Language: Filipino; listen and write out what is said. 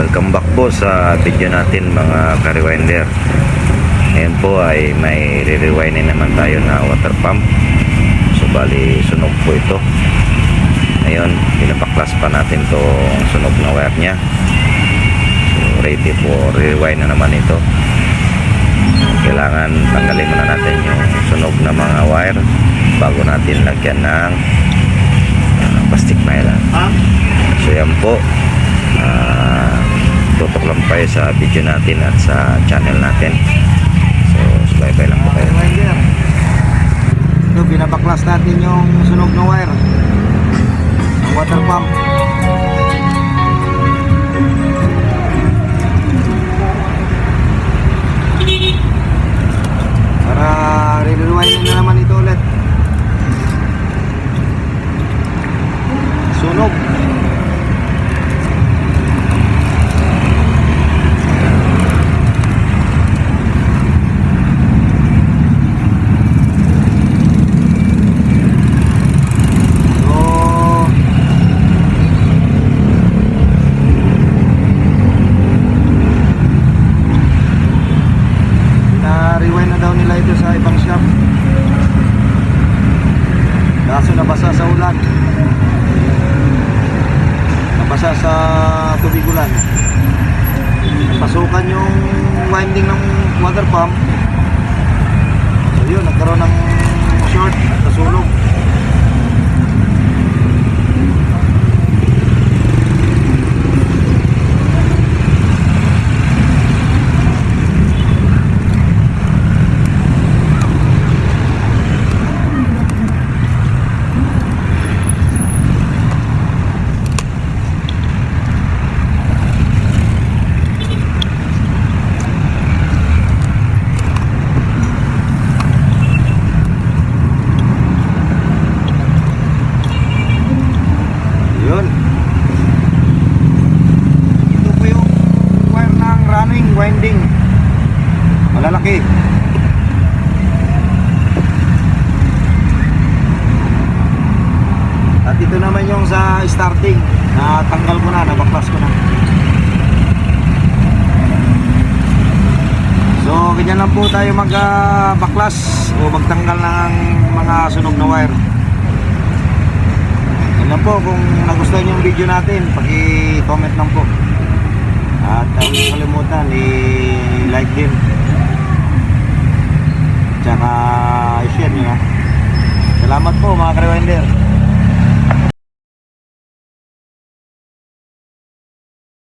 Welcome back po sa video natin mga ka-rewinder. Ngayon po ay may re-rewinding naman tayo na water pump. So bali sunog po ito. Ngayon pinapaklas pa natin tong sunog na wire nya. So ready for rewind na naman ito. Kailangan tanggalin muna natin yung sunog na mga wire bago natin lagyan ng plastic nylon. So yan po, tutok lang tayo sa video natin at sa channel natin. So bye-bye lang po kayo. Ito, binabaklas natin yung sunog na wire ng water pump. Para re-rewinding na naman ito ulit. Sunog. Rewind na daw nila ito sa ibang shop. Kaso nabasa sa ulan, nabasa sa tubig ulan, pasukan yung winding ng water pump. So yun, nagkaroon ng short, nasunog. Yun. Ito po yung wire ng running winding. Malalaki. At ito naman yung sa starting. Natanggal ko na, nabaklas ko na. So, ganyan lang po tayo magbaklas o magtanggal ng mga sunog na wire. Yan po, kung nagustuhan yung video natin, paki-comment lang po. At huwag kalimutan i-like din. Tsaka i-share nyo na. Salamat po mga ka-rewinder.